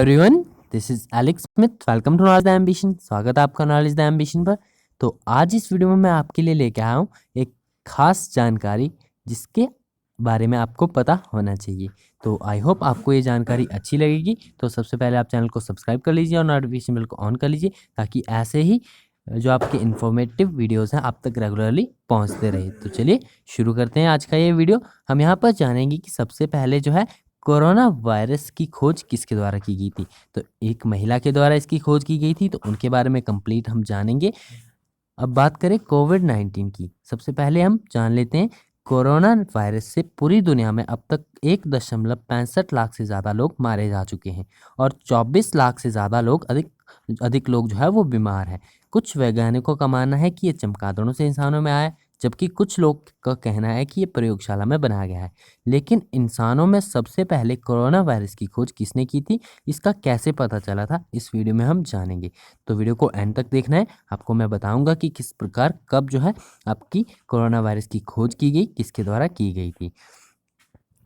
Everyone, this is Alex Smith. Welcome to knowledge the ambition. स्वागत है आपका knowledge the ambition पर। तो आज इस वीडियो में मैं आपके लिए लेके आया हूँ एक खास जानकारी जिसके बारे में आपको पता होना चाहिए। तो आई होप आपको ये जानकारी अच्छी लगेगी। तो सबसे पहले आप चैनल को सब्सक्राइब कर लीजिए और नोटिफिकेशन बेल को ऑन कर लीजिए ताकि ऐसे ही जो आपके इन्फॉर्मेटिव वीडियोस हैं आप तक रेगुलरली पहुंचते रहे। तो चलिए शुरू करते हैं आज का ये वीडियो। हम यहाँ पर जानेंगे कि सबसे पहले जो है कोरोना वायरस की खोज किसके द्वारा की गई थी। तो एक महिला के द्वारा इसकी खोज की गई थी, तो उनके बारे में कंप्लीट हम जानेंगे। अब बात करें कोविड-19 की, सबसे पहले हम जान लेते हैं कोरोना वायरस से पूरी दुनिया में अब तक 1.65 लाख से ज़्यादा लोग मारे जा चुके हैं और 24 लाख से ज़्यादा लोग अधिक लोग जो है वो बीमार हैं। कुछ वैज्ञानिकों का मानना है कि ये चमगादड़ों से इंसानों में आया, जबकि कुछ लोग का कहना है कि ये प्रयोगशाला में बनाया गया है। लेकिन इंसानों में सबसे पहले कोरोना वायरस की खोज किसने की थी, इसका कैसे पता चला था, इस वीडियो में हम जानेंगे। तो वीडियो को एंड तक देखना है। आपको मैं बताऊंगा कि किस प्रकार कब जो है आपकी कोरोना वायरस की खोज की गई, किसके द्वारा की गई थी।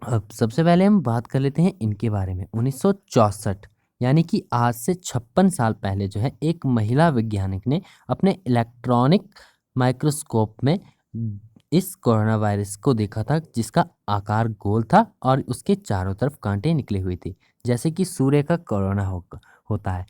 अब सबसे पहले हम बात कर लेते हैं इनके बारे में। 1964 यानी कि आज से 56 साल पहले जो है एक महिला वैज्ञानिक ने अपने इलेक्ट्रॉनिक माइक्रोस्कोप में इस कोरोना वायरस को देखा था, जिसका आकार गोल था और उसके चारों तरफ कांटे निकले हुए थे, जैसे कि सूर्य का कोरोना होता है।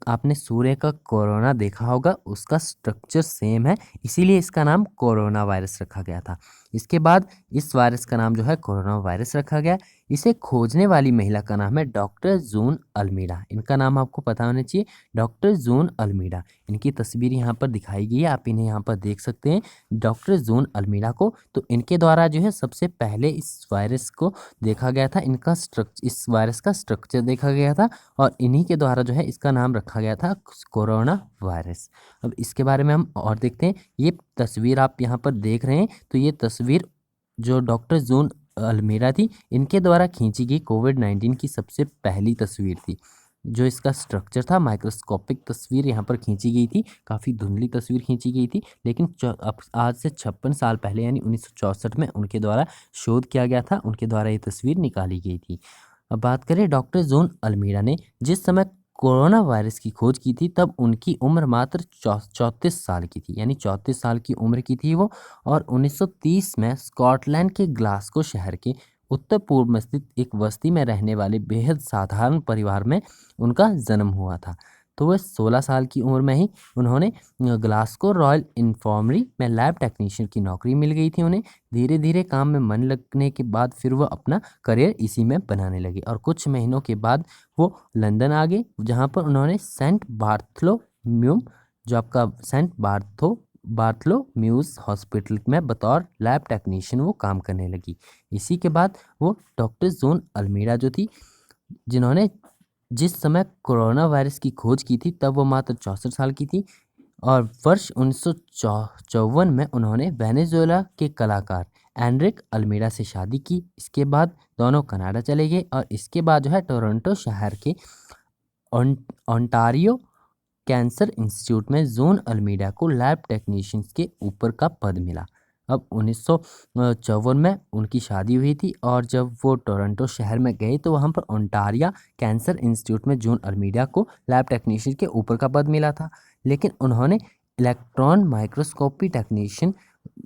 आपने सूर्य का कोरोना देखा होगा, उसका स्ट्रक्चर सेम है, इसीलिए इसका नाम कोरोना वायरस रखा गया था। इसके बाद इस वायरस का नाम जो है कोरोना वायरस रखा गया। इसे खोजने वाली महिला का नाम है डॉक्टर जून अल्मीडा। इनका नाम आपको पता होना चाहिए, डॉक्टर जून अल्मीडा। इनकी तस्वीर यहाँ पर दिखाई गई है, आप इन्हें यहाँ पर देख सकते हैं, डॉक्टर जून अल्मीडा को। तो इनके द्वारा जो है सबसे पहले इस वायरस को देखा गया था, इस वायरस का स्ट्रक्चर देखा गया था और इन्हीं के द्वारा जो है इसका नाम रखा गया था कोरोना वायरस। अब इसके बारे में हम और देखते हैं। ये तस्वीर आप यहाँ पर देख रहे हैं, तो ये तस्वीर जो डॉक्टर जून अल्मीडा थी, इनके द्वारा खींची गई कोविड-19 की सबसे पहली तस्वीर थी। जो इसका स्ट्रक्चर था, माइक्रोस्कोपिक तस्वीर यहाँ पर खींची गई थी, काफ़ी धुंधली तस्वीर खींची गई थी, लेकिन अब आज से 56 साल पहले यानी 1964 में उनके द्वारा शोध किया गया था, उनके द्वारा ये तस्वीर निकाली गई थी। अब बात करें डॉक्टर जून अल्मीडा ने जिस समय कोरोना वायरस की खोज की थी, तब उनकी उम्र मात्र 34 साल की थी, यानी 34 साल की उम्र की थी वो। और 1930 में स्कॉटलैंड के ग्लासगो शहर के उत्तर पूर्व में स्थित एक बस्ती में रहने वाले बेहद साधारण परिवार में उनका जन्म हुआ था। तो वह 16 साल की उम्र में ही उन्होंने ग्लासगो रॉयल इन्फर्मरी में लैब टेक्नीशियन की नौकरी मिल गई थी उन्हें। धीरे धीरे काम में मन लगने के बाद फिर वह अपना करियर इसी में बनाने लगे और कुछ महीनों के बाद वो लंदन आ गए, जहाँ पर उन्होंने सेंट बार्थलोम्यूम, जो आपका सेंट बार्थलोम्यूज हॉस्पिटल में बतौर लैब टेक्नीशियन वो काम करने लगी। इसी के बाद वो डॉक्टर जून अल्मीडा जो थी, जिन्होंने जिस समय कोरोना वायरस की खोज की थी, तब वो मात्र 64 साल की थी और वर्ष 1954 में उन्होंने वेनेजुएला के कलाकार एनरिक अल्मीडा से शादी की। इसके बाद दोनों कनाडा चले गए और इसके बाद जो है टोरंटो शहर के ओंटारियो कैंसर इंस्टीट्यूट में जून अल्मीडा को लैब टेक्नीशियंस के ऊपर का पद मिला। अब 1954 में उनकी शादी हुई थी और जब वो टोरंटो शहर में गए तो वहाँ पर ओंटारिया कैंसर इंस्टीट्यूट में जून अल्मीडा को लैब टेक्नीशियन के ऊपर का पद मिला था। लेकिन उन्होंने इलेक्ट्रॉन माइक्रोस्कोपी टेक्नीशियन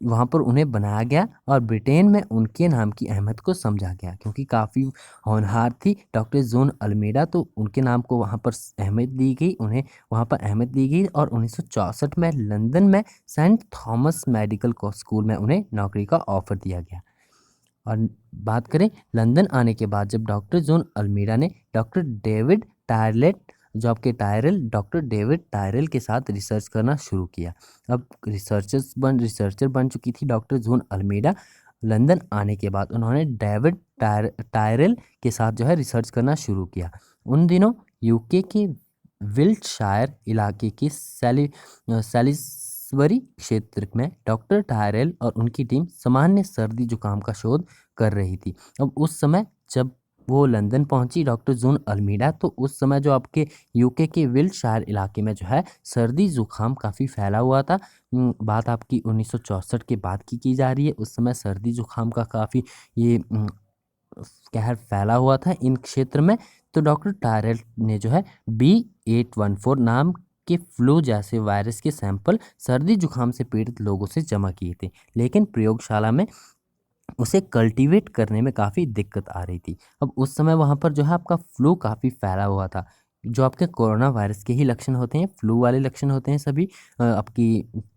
वहाँ पर उन्हें बनाया गया और ब्रिटेन में उनके नाम की अहमियत को समझा गया, क्योंकि काफ़ी होनहार थी डॉक्टर जून अल्मीडा, तो उनके नाम को वहाँ पर अहमियत दी गई, उन्हें वहाँ पर अहमियत दी गई। और 1964 में लंदन में सेंट थॉमस मेडिकल स्कूल में उन्हें नौकरी का ऑफर दिया गया। और बात करें लंदन आने के बाद, जब डॉक्टर जून अल्मीडा ने डॉक्टर डेविड टायरल के साथ रिसर्च करना शुरू किया। अब रिसर्चर बन चुकी थी डॉक्टर जून अल्मीडा। लंदन आने के बाद उन्होंने डेविड टायरल के साथ जो है रिसर्च करना शुरू किया। उन दिनों यूके के विल्टशायर इलाके के सैलिसबरी क्षेत्र में डॉक्टर टायरल और उनकी टीम सामान्य सर्दी जुकाम का शोध कर रही थी। अब उस समय जब वो लंदन पहुंची डॉक्टर जून अल्मीडा, तो उस समय जो आपके यूके के विल्टशायर इलाके में जो है सर्दी जुकाम काफ़ी फैला हुआ था। बात आपकी 1964 के बाद की जा रही है। उस समय सर्दी जुकाम का काफ़ी ये कहर फैला हुआ था इन क्षेत्र में। तो डॉक्टर टारेल ने जो है B814 नाम के फ्लू जैसे वायरस के सैंपल सर्दी जुकाम से पीड़ित लोगों से जमा किए थे, लेकिन प्रयोगशाला में उसे कल्टीवेट करने में काफ़ी दिक्कत आ रही थी। अब उस समय वहाँ पर जो है आपका फ्लू काफ़ी फैला हुआ था। जो आपके कोरोना वायरस के ही लक्षण होते हैं, फ्लू वाले लक्षण होते हैं सभी। आपकी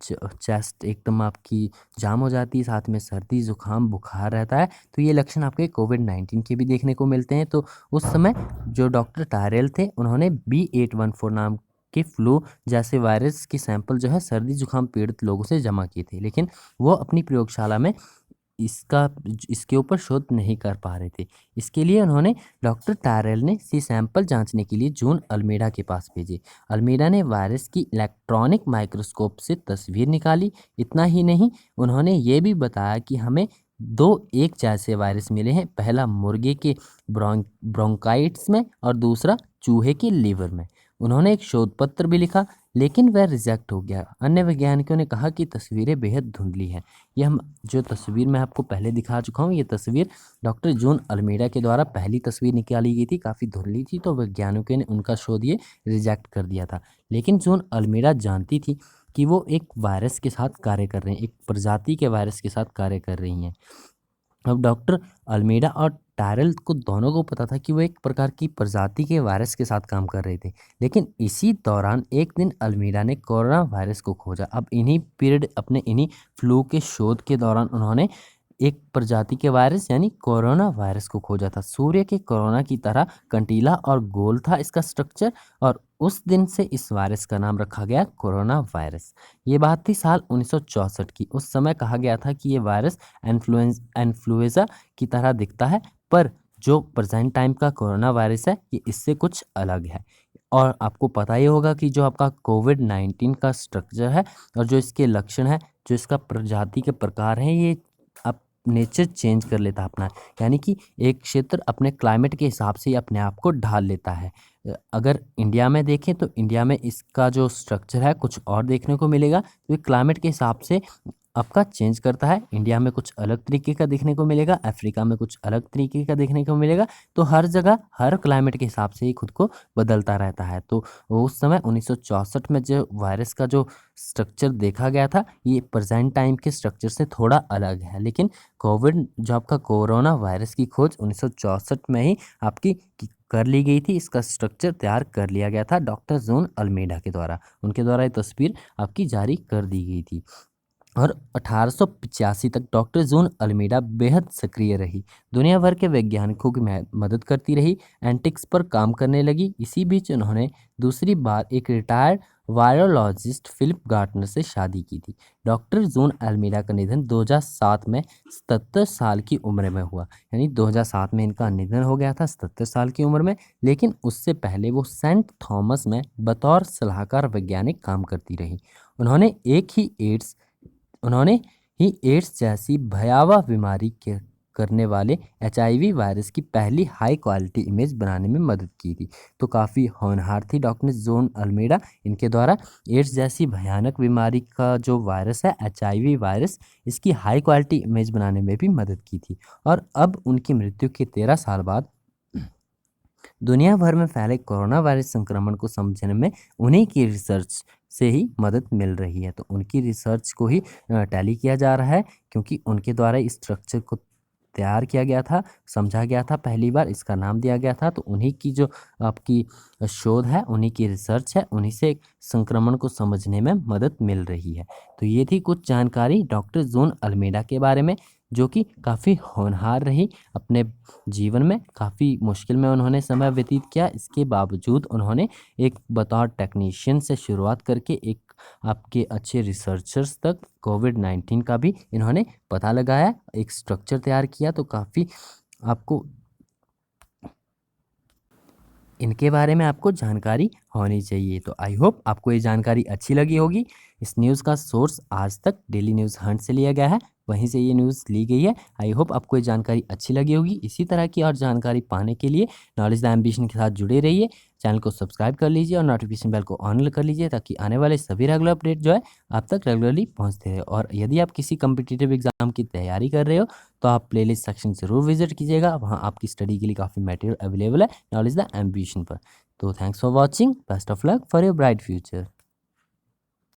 चेस्ट एकदम आपकी जाम हो जाती है, साथ में सर्दी, ज़ुकाम, बुखार रहता है। तो ये लक्षण आपके कोविड-19 के भी देखने को मिलते हैं। तो उस समय जो डॉक्टर टारेल थे, उन्होंने B814 नाम के फ्लू जैसे वायरस के सैंपल जो है सर्दी जुकाम पीड़ित लोगों से जमा किए थे, लेकिन वो अपनी प्रयोगशाला में इसके ऊपर शोध नहीं कर पा रहे थे। इसके लिए उन्होंने डॉक्टर टारेल ने सैंपल जांचने के लिए जॉन अल्मेडा के पास भेजे। अल्मेडा ने वायरस की इलेक्ट्रॉनिक माइक्रोस्कोप से तस्वीर निकाली। इतना ही नहीं, उन्होंने ये भी बताया कि हमें 2 एक जैसे वायरस मिले हैं, पहला मुर्गे के ब्रोंकाइटिस में और दूसरा चूहे के लीवर में। उन्होंने एक शोध पत्र भी लिखा, लेकिन वह रिजेक्ट हो गया। अन्य वैज्ञानिकों ने कहा कि तस्वीरें बेहद धुंधली हैं। ये हम जो तस्वीर मैं आपको पहले दिखा चुका हूँ, ये तस्वीर डॉक्टर जॉन अल्मेडा के द्वारा पहली तस्वीर निकाली गई थी, काफ़ी धुंधली थी, तो वैज्ञानिकों ने उनका शोध ये रिजेक्ट कर दिया था। लेकिन जॉन अल्मेडा जानती थी कि वो एक वायरस के साथ कार्य कर रहे हैं, एक प्रजाति के वायरस के साथ कार्य कर रही हैं। अब डॉक्टर अल्मेडा और टारेल को दोनों को पता था कि वो एक प्रकार की प्रजाति के वायरस के साथ काम कर रहे थे, लेकिन इसी दौरान एक दिन अल्मेडा ने कोरोना वायरस को खोजा। अब इन्हीं फ्लू के शोध के दौरान उन्होंने एक प्रजाति के वायरस यानी कोरोना वायरस को खोजा था। सूर्य के कोरोना की तरह कंटीला और गोल था इसका स्ट्रक्चर, और उस दिन से इस वायरस का नाम रखा गया कोरोना वायरस। ये बात थी साल 1964 की। उस समय कहा गया था कि ये वायरस इन्फ्लुएंजा की तरह दिखता है, पर जो प्रेजेंट टाइम का कोरोना वायरस है ये इससे कुछ अलग है। और आपको पता ही होगा कि जो आपका कोविड-19 का स्ट्रक्चर है और जो इसके लक्षण है, जो इसका प्रजाति के प्रकार हैं, ये अब नेचर चेंज कर लेता है अपना, यानी कि एक क्षेत्र अपने क्लाइमेट के हिसाब से ही अपने आप को ढाल लेता है। अगर इंडिया में देखें तो इंडिया में इसका जो स्ट्रक्चर है कुछ और देखने को मिलेगा, तो ये क्लाइमेट के हिसाब से आपका चेंज करता है। इंडिया में कुछ अलग तरीके का देखने को मिलेगा, अफ्रीका में कुछ अलग तरीके का देखने को मिलेगा। तो हर जगह हर क्लाइमेट के हिसाब से ही खुद को बदलता रहता है। तो उस समय 1964 में जो वायरस का जो स्ट्रक्चर देखा गया था, ये प्रेजेंट टाइम के स्ट्रक्चर से थोड़ा अलग है। लेकिन जो आपका कोरोना वायरस की खोज 1964 में ही आपकी कर ली गई थी। इसका स्ट्रक्चर तैयार कर लिया गया था डॉक्टर जॉन अल्मेडा के द्वारा। उनके द्वारा ये तस्वीर आपकी जारी कर दी गई थी। और 1885 तक डॉक्टर जॉन अल्मेडा बेहद सक्रिय रही, दुनिया भर के वैज्ञानिकों की मदद करती रही, एंटिक्स पर काम करने लगी। इसी बीच उन्होंने दूसरी बार एक रिटायर्ड वायरोलॉजिस्ट फिलिप गार्टनर से शादी की थी। डॉक्टर जॉन अल्मेडा का निधन 2007 में 77 साल की उम्र में हुआ, यानी 2007 में इनका निधन हो गया था 77 साल की उम्र में। लेकिन उससे पहले वो सेंट थॉमस में बतौर सलाहकार वैज्ञानिक काम करती रही। उन्होंने ही एड्स जैसी भयावह बीमारी के करने वाले HIV वायरस की पहली हाई क्वालिटी इमेज बनाने में मदद की थी। तो काफ़ी होनहार थी डॉक्टर जॉन अल्मेडा। इनके द्वारा एड्स जैसी भयानक बीमारी का जो वायरस है HIV वायरस, इसकी हाई क्वालिटी इमेज बनाने में भी मदद की थी। और अब उनकी मृत्यु के 13 साल बाद दुनिया भर में फैले कोरोना वायरस संक्रमण को समझने में उन्हीं की रिसर्च से ही मदद मिल रही है। तो उनकी रिसर्च को ही टैली किया जा रहा है, क्योंकि उनके द्वारा इस स्ट्रक्चर को तैयार किया गया था, समझा गया था, पहली बार इसका नाम दिया गया था। तो उन्हीं की जो आपकी शोध है, उन्हीं की रिसर्च है, उन्हीं से संक्रमण को समझने में मदद मिल रही है। तो ये थी कुछ जानकारी डॉक्टर जॉन अल्मेडा के बारे में, जो कि काफ़ी होनहार रही। अपने जीवन में काफ़ी मुश्किल में उन्होंने समय व्यतीत किया, इसके बावजूद उन्होंने एक बतौर टेक्नीशियन से शुरुआत करके एक आपके अच्छे रिसर्चर्स तक कोविड-19 का भी इन्होंने पता लगाया, एक स्ट्रक्चर तैयार किया। तो काफ़ी आपको इनके बारे में आपको जानकारी होनी चाहिए। तो आई होप आपको ये जानकारी अच्छी लगी होगी। इस न्यूज़ का सोर्स आज तक डेली न्यूज़ हंट से लिया गया है, वहीं से ये न्यूज़ ली गई है। आई होप आपको ये जानकारी अच्छी लगी होगी। इसी तरह की और जानकारी पाने के लिए नॉलेज द एम्बिशन के साथ जुड़े रहिए। चैनल को सब्सक्राइब कर लीजिए और नोटिफिकेशन बेल को ऑन कर लीजिए, ताकि आने वाले सभी रेगुलर अपडेट जो है आप तक रेगुलरली पहुंचते रहे। और यदि आप किसी कम्पिटिटिव एग्जाम की तैयारी कर रहे हो, तो आप प्लेलिस्ट सेक्शन ज़रूर विजिट कीजिएगा, वहाँ आपकी स्टडी के लिए काफ़ी मटेरियल अवेलेबल है नॉलेज द एम्बिशन पर। तो thanks for watching, best of luck for your bright future.